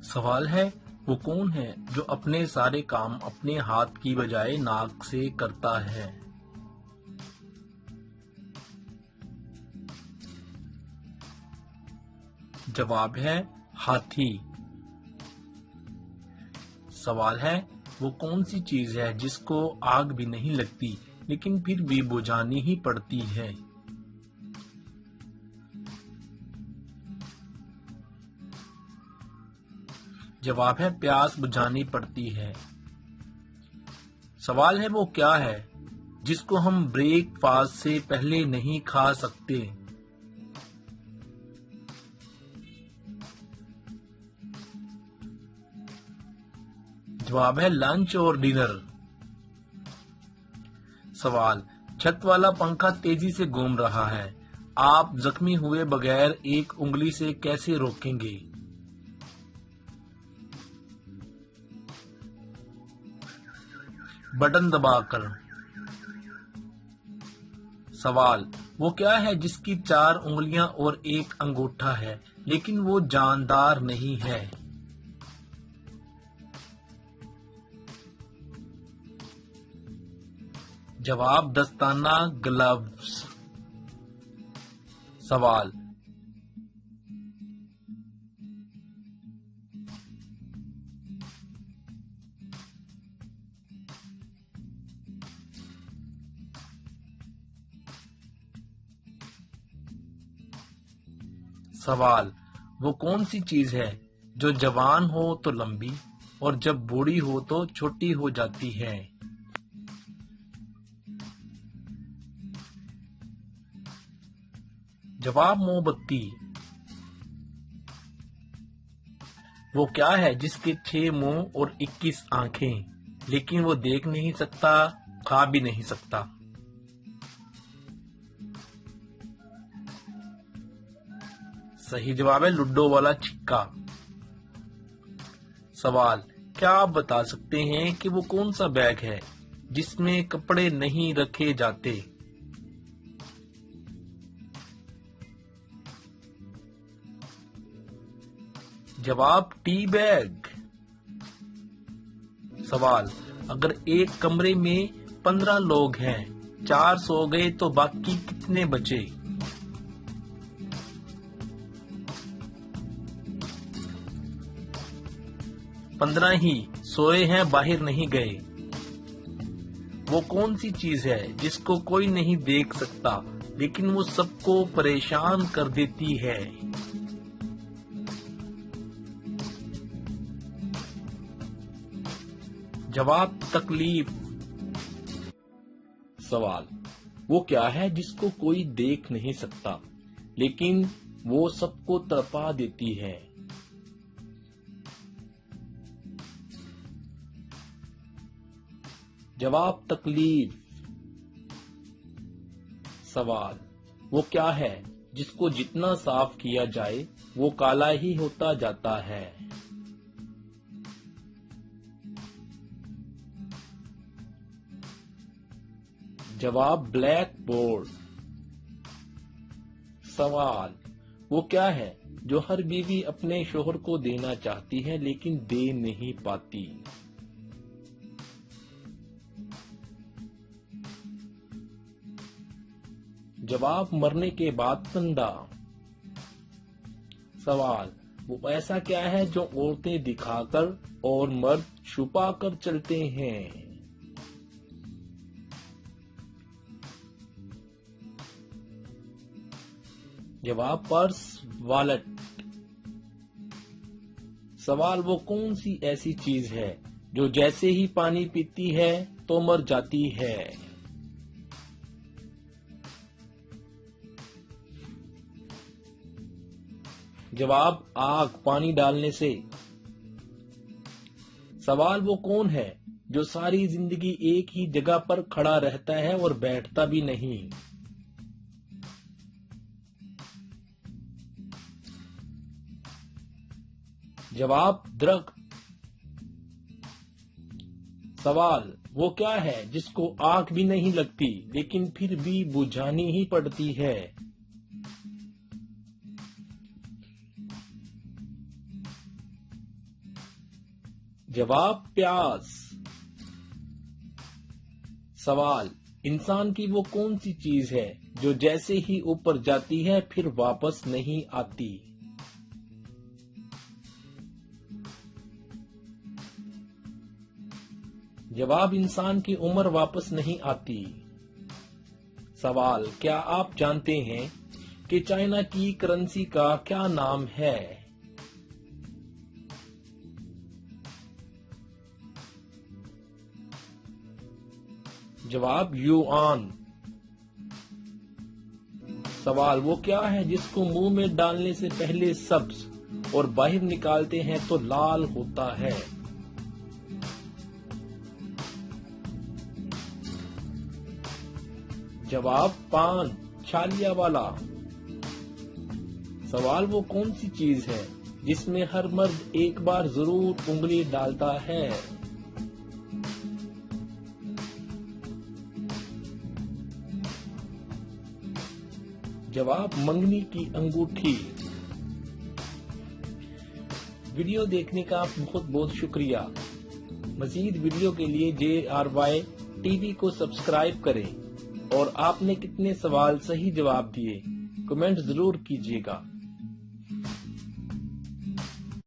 سوال ہے وہ کون ہے جو اپنے سارے کام اپنے ہاتھ کی بجائے ناک سے کرتا ہے؟ جواب ہے ہاتھی۔ سوال ہے وہ کون سی چیز ہے جس کو آگ بھی نہیں لگتی لیکن پھر بھی بجھانی ہی پڑتی ہے؟ جواب ہے پیاس بجھانی پڑتی ہے۔ سوال ہے وہ کیا ہے جس کو ہم بریک فاسٹ سے پہلے نہیں کھا سکتے؟ جواب ہے لنچ اور ڈنر۔ سوال چھت والا پنکھا تیزی سے گھوم رہا ہے، آپ زخمی ہوئے بغیر ایک انگلی سے کیسے روکیں گے؟ بٹن دبا کر۔ سوال وہ کیا ہے جس کی 4 انگلیاں اور ایک انگوٹھا ہے لیکن وہ جاندار نہیں ہے؟ جواب دستانہ گلوز۔ سوال سوال وہ کون سی چیز ہے جو جوان ہو تو لمبی اور جب بوڑھی ہو تو چھوٹی ہو جاتی ہے؟ جواب موم بتی۔ وہ کیا ہے جس کے 6 منہ اور 21 آنکھیں لیکن وہ دیکھ نہیں سکتا، کھا بھی نہیں سکتا؟ صحیح جواب ہے لڈو والا چھکا۔ سوال کیا آپ بتا سکتے ہیں کہ وہ کون سا بیگ ہے جس میں کپڑے نہیں رکھے جاتے؟ جواب ٹی بیگ۔ سوال اگر ایک کمرے میں 15 لوگ ہیں، 4 سو گئے تو باقی کتنے بچے؟ پندرہ ہی سوئے ہیں، باہر نہیں گئے۔ وہ کون سی چیز ہے جس کو کوئی نہیں دیکھ سکتا لیکن وہ سب کو پریشان کر دیتی ہے؟ جواب تکلیف۔ سوال وہ کیا ہے جس کو کوئی دیکھ نہیں سکتا لیکن وہ سب کو تڑپا دیتی ہے؟ جواب تکلیف۔ سوال وہ کیا ہے جس کو جتنا صاف کیا جائے وہ کالا ہی ہوتا جاتا ہے؟ جواب بلیک بورڈ۔ سوال وہ کیا ہے جو ہر بیوی اپنے شوہر کو دینا چاہتی ہے لیکن دے نہیں پاتی؟ جواب مرنے کے بعد کنڈا۔ سوال وہ ایسا کیا ہے جو عورتیں دکھا کر اور مرد چھپا کر چلتے ہیں؟ جواب پرس، والٹ۔ سوال وہ کون سی ایسی چیز ہے جو جیسے ہی پانی پیتی ہے تو مر جاتی ہے؟ جواب آگ، پانی ڈالنے سے۔ سوال وہ کون ہے جو ساری زندگی ایک ہی جگہ پر کھڑا رہتا ہے اور بیٹھتا بھی نہیں؟ جواب درخت۔ سوال وہ کیا ہے جس کو آگ بھی نہیں لگتی لیکن پھر بھی بجھانی ہی پڑتی ہے؟ جواب پیاس۔ سوال، انسان کی وہ کون سی چیز ہے جو جیسے ہی اوپر جاتی ہے پھر واپس نہیں آتی؟ جواب، انسان کی عمر واپس نہیں آتی۔ سوال، کیا آپ جانتے ہیں کہ چائنا کی کرنسی کا کیا نام ہے؟ جواب، یوان۔ سوال، وہ کیا ہے جس کو منہ میں ڈالنے سے پہلے سبز اور باہر نکالتے ہیں تو لال ہوتا ہے؟ جواب، پان، چھالیا والا۔ سوال، وہ کون سی چیز ہے جس میں ہر مرد ایک بار ضرور انگلی ڈالتا ہے؟ جواب، منگنی کی انگوٹھی۔ ویڈیو دیکھنے کا بہت بہت شکریہ۔ مزید ویڈیو کے لیے JRY TV کو سبسکرائب کریں، اور آپ نے کتنے سوال صحیح جواب دیے کمنٹ ضرور کیجیے گا۔